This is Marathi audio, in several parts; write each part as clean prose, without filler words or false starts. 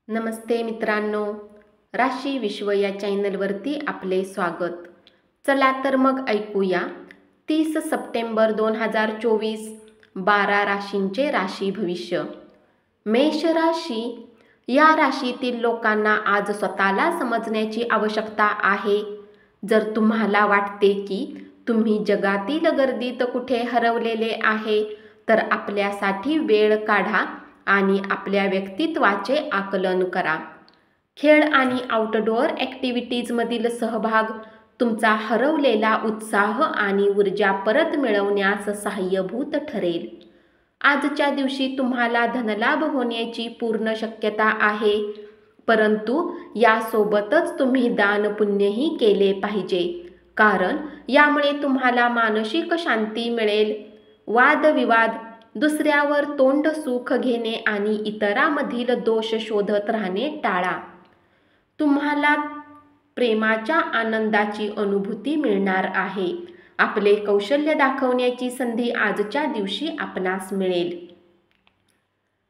नमस्ते मित्रांनो, राशी विश्व या चॅनलवरती आपले स्वागत. चला तर मग ऐकूया 30 सप्टेंबर 2024 12 राशींचे राशी भविष्य. मेष राशी या राशीतील लोकांना आज स्वतःला समजण्याची आवश्यकता आहे. जर तुम्हाला वाटते की तुम्ही जगातील गर्दीत कुठे हरवलेले आहे, तर आपल्यासाठी वेळ काढा आणि आपल्या व्यक्तित्वाचे आकलन करा. खेळ आणि आउटडोअर ॲक्टिव्हिटीजमधील सहभाग तुमचा हरवलेला उत्साह आणि ऊर्जा परत मिळवण्यास सहाय्यभूत ठरेल. आजच्या दिवशी तुम्हाला धनलाभ होण्याची पूर्ण शक्यता आहे, परंतु यासोबतच तुम्ही दानपुण्यही केले पाहिजे, कारण यामुळे तुम्हाला मानसिक शांती मिळेल. वादविवाद, दुसऱ्यावर तोंड सुख घेणे आणि इतरांमधील दोष शोधत राहणे टाळा. तुम्हाला प्रेमाच्या आनंदाची अनुभूती मिळणार आहे. आपले कौशल्य दाखवण्याची संधी आजच्या दिवशी आपणास मिळेल.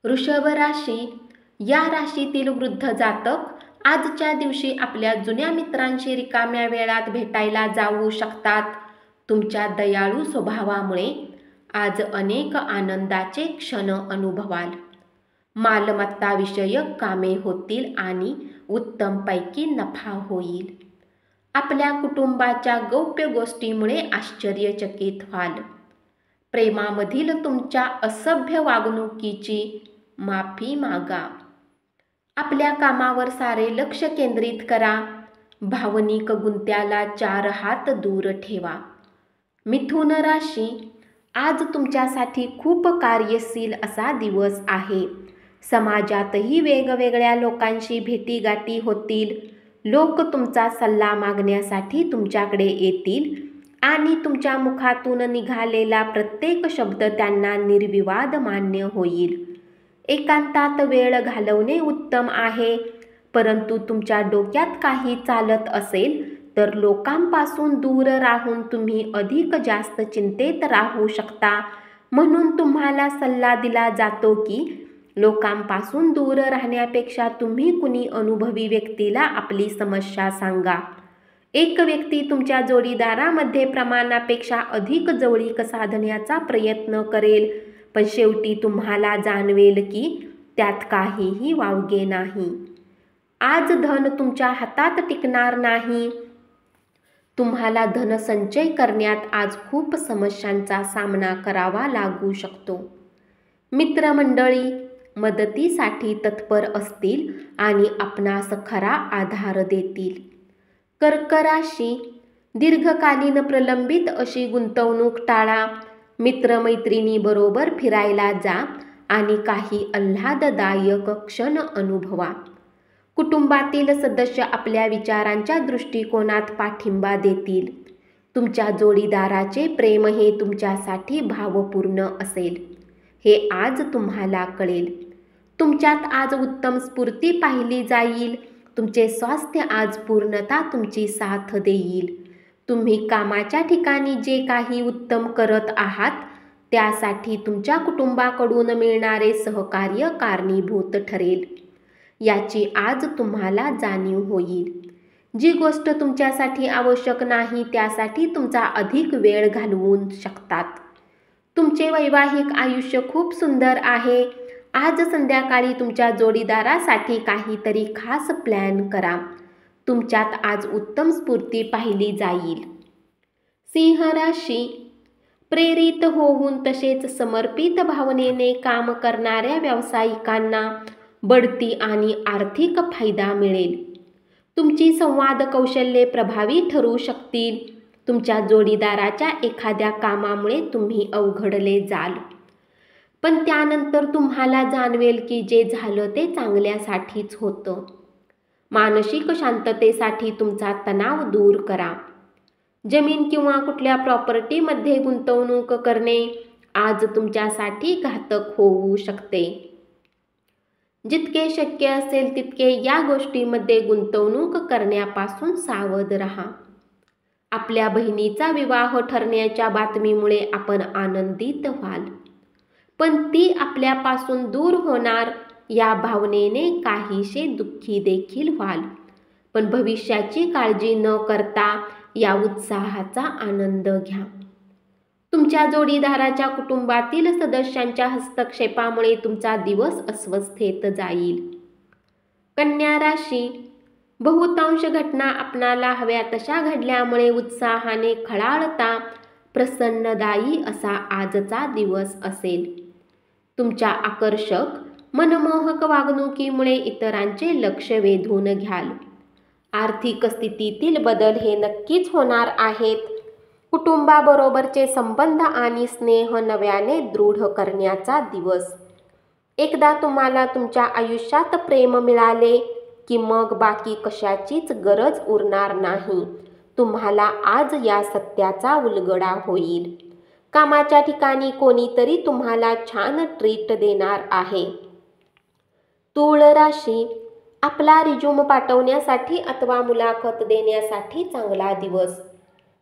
वृषभ राशी या राशीतील वृद्ध जातक आजच्या दिवशी आपल्या जुन्या मित्रांशी रिकाम्या वेळात भेटायला जाऊ शकतात. तुमच्या दयाळू स्वभावामुळे आज अनेक आनंदाचे क्षण अनुभवाल. मालमत्ताविषयक कामे होतील आणि उत्तमपैकी नफा होईल. आपल्या कुटुंबाच्या गौप्य गोष्टीमुळे आश्चर्यचकित व्हाल. प्रेमामधील तुमच्या असभ्य वागणुकीची माफी मागा. आपल्या कामावर सारे लक्ष केंद्रित करा. भावनिक गुंत्याला 4 हात दूर ठेवा. मिथुन राशी आज तुमच्यासाठी खूप कार्यशील असा दिवस आहे. समाजातही वेगवेगळ्या लोकांशी भेटीगाठी होतील. लोक तुमचा सल्ला मागण्यासाठी तुमच्याकडे येतील आणि तुमच्या मुखातून निघालेला प्रत्येक शब्द त्यांना निर्विवाद मान्य होईल. एकांतात वेळ घालवणे उत्तम आहे, परंतु तुमच्या डोक्यात काही चालत असेल तर लोकांपासून दूर राहून तुम्ही अधिक जास्त चिंतेत राहू शकता. म्हणून तुम्हाला सल्ला दिला जातो की लोकांपासून दूर राहण्यापेक्षा तुम्ही कुणी अनुभवी व्यक्तीला आपली समस्या सांगा. एक व्यक्ती तुमच्या जोडीदारामध्ये प्रमाणापेक्षा अधिक जवळीक साधण्याचा प्रयत्न करेल, पण शेवटी तुम्हाला जाणवेल की त्यात काहीही वावगे नाही. आज धन तुमच्या हातात टिकणार नाही. तुम्हाला धनसंचय करण्यात आज खूप समस्यांचा सामना करावा लागू शकतो. मित्रमंडळी मदतीसाठी तत्पर असतील आणि आपणास खरा आधार देतील. कर्क राशी दीर्घकालीन प्रलंबित अशी गुंतवणूक टाळा. मित्रमैत्रिणीबरोबर फिरायला जा आणि काही आल्हाददायक क्षण अनुभवा. कुटुंबातील सदस्य आपल्या विचारांच्या दृष्टिकोनात पाठिंबा देतील. तुमच्या जोडीदाराचे प्रेम हे तुमच्यासाठी भावपूर्ण असेल, हे आज तुम्हाला कळेल. तुमच्यात आज उत्तम स्फूर्ती पाहिली जाईल. तुमचे स्वास्थ्य आज पूर्णतः तुमची साथ देईल. तुम्ही कामाच्या ठिकाणी जे काही उत्तम करत आहात त्यासाठी तुमच्या कुटुंबाकडून मिळणारे सहकार्य कारणीभूत ठरेल. याची आज तुम्हाला जाणीव होईल. जी गोष्ट तुमच्यासाठी आवश्यक नाही त्यासाठी तुमचा अधिक वेळ घालवू शकतात. तुमचे वैवाहिक आयुष्य खूप सुंदर आहे. आज संध्याकाळी तुमच्या जोडीदारासाठी काहीतरी खास प्लॅन करा. तुमच्यात आज उत्तम स्फूर्ती पाहिली जाईल. सिंह राशी प्रेरित होऊन तसेच समर्पित भावनेने काम करणाऱ्या व्यावसायिकांना बढती आणि आर्थिक फायदा मिळेल. तुमची संवाद कौशल्ये प्रभावी ठरू शकतील. तुमच्या जोडीदाराच्या एखाद्या कामामुळे तुम्ही अवघडले जाल, पण त्यानंतर तुम्हाला जाणवेल की जे झालं ते चांगल्यासाठीच होतं. मानसिक शांततेसाठी तुमचा तणाव दूर करा. जमीन किंवा कुठल्या प्रॉपर्टीमध्ये गुंतवणूक करणे आज तुमच्यासाठी घातक होऊ शकते. जितके शक्य असेल तितके या गोष्टीमध्ये गुंतवणूक करण्यापासून सावध राहा. आपल्या बहिणीचा विवाह ठरण्याच्या बातमीमुळे आपण आनंदित व्हाल, पण ती आपल्यापासून दूर होणार या भावनेने काहीसे दुःखी देखील व्हाल, पण भविष्याची काळजी न करता या उत्साहाचा आनंद घ्या. तुमच्या जोडीदाराच्या कुटुंबातील सदस्यांच्या हस्तक्षेपामुळे तुमचा दिवस अस्वस्थेत जाईल. कन्या राशी, बहुतांश घटना आपणाला हव्या तशा घडल्यामुळे उत्साहाने खळाळता प्रसन्नदायी असा आजचा दिवस असेल. तुमच्या आकर्षक मनमोहक वागणुकीमुळे इतरांचे लक्ष वेधून घ्याल. आर्थिक स्थितीतील बदल हे नक्कीच होणार आहेत. कुटुंबाबरोबरचे संबंध आणि स्नेह नव्याने दृढ करण्याचा दिवस. एकदा तुम्हाला तुमच्या आयुष्यात प्रेम मिळाले की मग बाकी कशाचीच गरज उरणार नाही. तुम्हाला आज या सत्याचा उलगडा होईल. कामाच्या ठिकाणी कोणीतरी तुम्हाला छान ट्रीट देणार आहे. तुळ राशी, आपला रिझ्यूम पाठवण्यासाठी अथवा मुलाखत देण्यासाठी चांगला दिवस.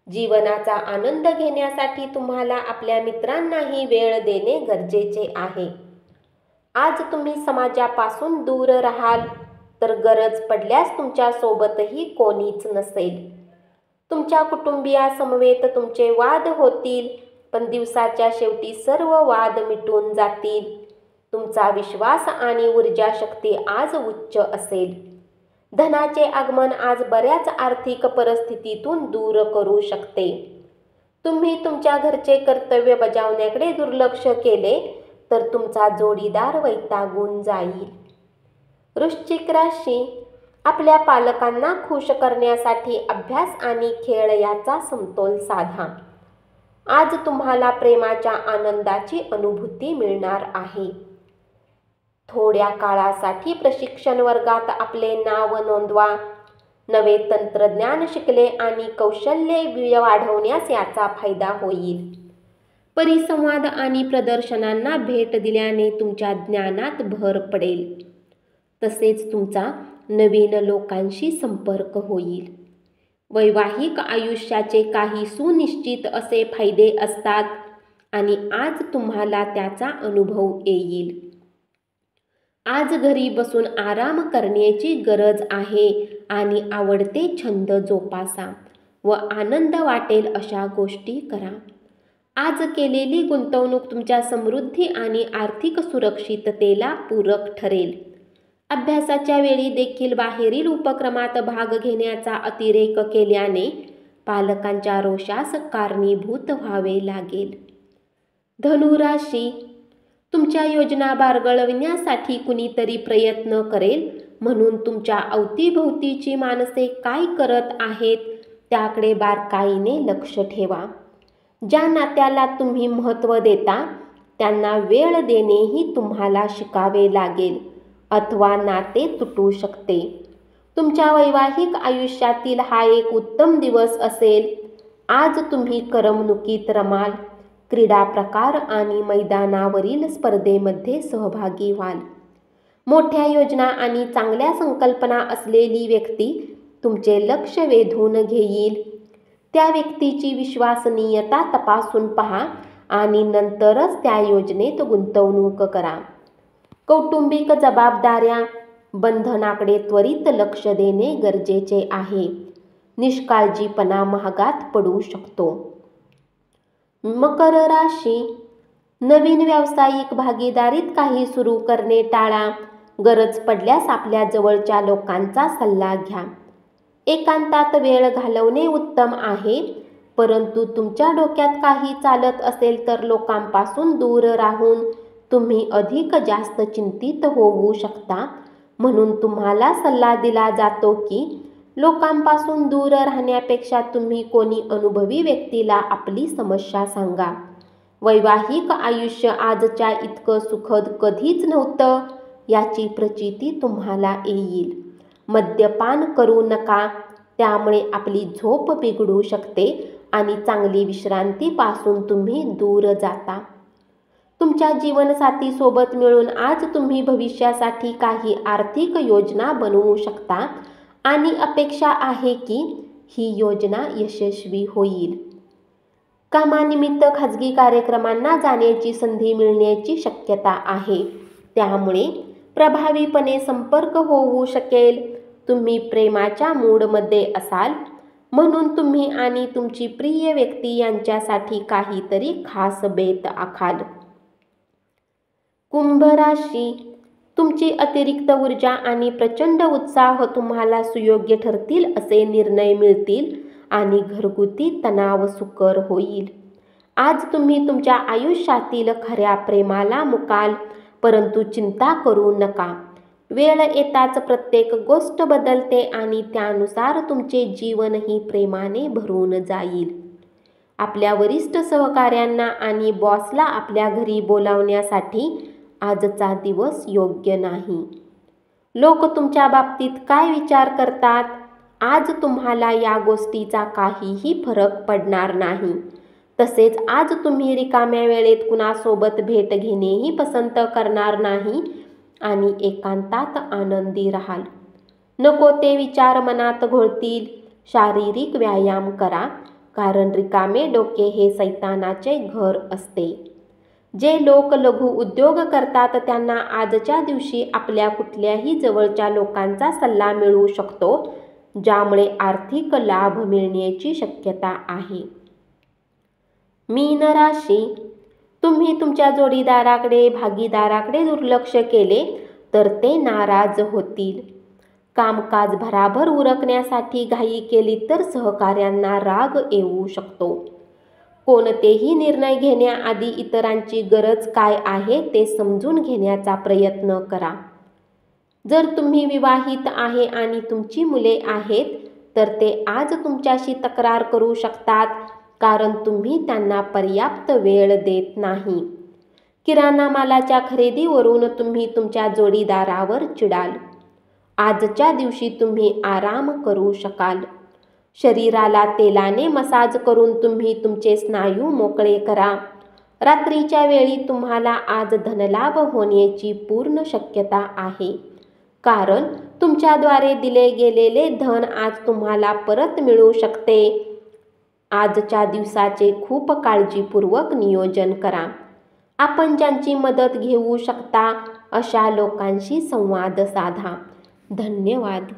जीवनाचा आनंद घेण्यासाठी तुम्हाला आपल्या मित्रांनाही वेळ देणे गरजेचे आहे. आज तुम्ही समाजापासून दूर राहाल, तर गरज पडल्यास तुमच्या सोबतही कोणीच नसेल. तुमच्या कुटुंबियासमवेत तुमचे वाद होतील, पण दिवसाच्या शेवटी सर्व वाद मिटून जातील. तुमचा विश्वास आणि ऊर्जाशक्ती आज उच्च असेल. धनाचे आगमन आज बऱ्याच आर्थिक परिस्थितीतून दूर करू शकते. तुम्ही तुमच्या घरचे कर्तव्य बजावण्याकडे दुर्लक्ष केले तर तुमचा जोडीदार वैतागून जाईल. वृश्चिक राशी, आपल्या पालकांना खुश करण्यासाठी अभ्यास आणि खेळ याचा समतोल साधा. आज तुम्हाला प्रेमाच्या आनंदाची अनुभूती मिळणार आहे. थोड्या काळासाठी प्रशिक्षण वर्गात आपले नाव नोंदवा. नवे तंत्रज्ञान शिकले आणि कौशल्ये वाढवण्यास याचा फायदा होईल. परिसंवाद आणि प्रदर्शनांना भेट दिल्याने तुमच्या ज्ञानात भर पडेल. तसेच तुमचा नवीन लोकांशी संपर्क होईल. वैवाहिक आयुष्याचे काही सुनिश्चित असे फायदे असतात आणि आज तुम्हाला त्याचा अनुभव येईल. आज घरी बसून आराम करण्याची गरज आहे आणि आवडते छंद जोपासा व आनंद वाटेल अशा गोष्टी करा. आज केलेली गुंतवणूक तुमच्या समृद्धी आणि आर्थिक सुरक्षिततेला पूरक ठरेल. अभ्यासाच्या वेळी देखील बाहेरील उपक्रमात भाग घेण्याचा अतिरेक केल्याने पालकांच्या रोषास कारणीभूत व्हावे लागेल. धनुराशी, तुमच्या योजना बारगळविण्यासाठी कुणीतरी प्रयत्न करेल, म्हणून तुमच्या अवतीभोवतीची माणसे काय करत आहेत त्याकडे बारकाईने लक्ष ठेवा. ज्या नात्याला तुम्ही महत्त्व देता त्यांना वेळ देणेही तुम्हाला शिकावे लागेल अथवा नाते तुटू शकते. तुमच्या वैवाहिक आयुष्यातील हा एक उत्तम दिवस असेल. आज तुम्ही करमणुकीत रमाल, क्रीडा प्रकार आणि मैदानावरील स्पर्धेमध्ये सहभागी व्हाल. मोठ्या योजना आणि चांगल्या संकल्पना असलेली व्यक्ती तुमचे लक्ष वेधून घेईल. त्या व्यक्तीची विश्वसनीयता तपासून पहा आणि नंतरच त्या योजनेत गुंतवणूक करा. कौटुंबिक जबाबदाऱ्या बंधनाकडे त्वरित लक्ष देणे गरजेचे आहे. निष्काळजीपणा महागात पडू शकतो. मकर राशी, नवीन व्यावसायिक भागीदारीत काही सुरू करणे टाळा. गरज पडल्यास आपल्या जवळच्या लोकांचा सल्ला घ्या. एकांतात वेळ घालवणे उत्तम आहे, परंतु तुमच्या डोक्यात काही चालत असेल तर लोकांपासून दूर राहून तुम्ही अधिक जास्त चिंतित होऊ शकता. म्हणून तुम्हाला सल्ला दिला जातो की लोकांपासून दूर राहण्यापेक्षा तुम्ही कोणी अनुभवी व्यक्तीला आपली समस्या सांगा. वैवाहिक आयुष्य आजच्या इतकं सुखद कधीच नव्हतं याची प्रचिती तुम्हाला येईल. मद्यपान करू नका, त्यामुळे आपली झोप बिघडू शकते आणि चांगली विश्रांतीपासून तुम्ही दूर जाता. तुमच्या जीवनसाथी सोबत मिळून आज तुम्ही भविष्यासाठी काही आर्थिक योजना बनवू शकता आणि अपेक्षा आहे की ही योजना यशस्वी होईल. कामानिमित्त खाजगी कार्यक्रमांना जाण्याची संधी मिळण्याची शक्यता आहे, त्यामुळे प्रभावीपणे संपर्क होऊ शकेल. तुम्ही प्रेमाच्या मूडमध्ये असाल म्हणून तुम्ही आणि तुमची प्रिय व्यक्ती यांच्यासाठी काहीतरी खास बेत आखाल. कुंभ राशी, तुमची अतिरिक्त ऊर्जा आणि प्रचंड उत्साह तुम्हाला सुयोग्य ठरतील असे निर्णय मिळतील आणि घरगुती तणाव सुकर होईल. आज तुम्ही तुमच्या आयुष्यातील खऱ्या प्रेमाला मुकाल, परंतु चिंता करू नका. वेळ येताच प्रत्येक गोष्ट बदलते आणि त्यानुसार तुमचे जीवनही प्रेमाने भरून जाईल. आपल्या वरिष्ठ सहकाऱ्यांना आणि बॉसला आपल्या घरी बोलावण्यासाठी आजचा दिवस योग्य नाही. लोक तुमच्या बाबतीत काय विचार करतात, आज तुम्हाला या गोष्टीचा काहीही फरक पडणार नाही. तसेच आज तुम्ही रिकाम्या वेळेत कुणासोबत भेट घेणेही पसंत करणार नाही आणि एकांतात आनंदी राहाल. नको ते विचार मनात घोळतील. शारीरिक व्यायाम करा, कारण रिकामे डोके हे सैतानाचे घर असते. जे लोक लघु उद्योग करतात त्यांना आजच्या दिवशी आपल्या कुठल्याही जवळच्या लोकांचा सल्ला मिळू शकतो, ज्यामुळे आर्थिक लाभ मिळण्याची शक्यता आहे. मीन राशी, तुम्ही तुमच्या जोडीदाराकडे भागीदाराकडे दुर्लक्ष केले तर ते नाराज होतील. कामकाज भराभर उरकण्यासाठी घाई केली तर सहकाऱ्यांना राग येऊ शकतो. कोणतेही निर्णय घेण्याआधी इतरांची गरज काय आहे ते समजून घेण्याचा प्रयत्न करा. जर तुम्ही विवाहित आहे आणि तुमची मुले आहेत तर ते आज तुमच्याशी तक्रार करू शकतात, कारण तुम्ही त्यांना पर्याप्त वेळ देत नाही. किराणा मालाच्या खरेदीवरून तुम्ही तुमच्या जोडीदारावर चिडाल. आजच्या दिवशी तुम्ही आराम करू शकाल. शरीराला तेलाने मसाज करून तुम्ही तुमचे स्नायू मोकळे करा. रात्रीच्या वेळी तुम्हाला आज धनलाभ होण्याची पूर्ण शक्यता आहे, कारण तुमच्याद्वारे दिले गेलेले धन आज तुम्हाला परत मिळू शकते. आजच्या दिवसाचे खूप काळजीपूर्वक नियोजन करा. आपण ज्यांची मदत घेऊ शकता अशा लोकांशी संवाद साधा. धन्यवाद.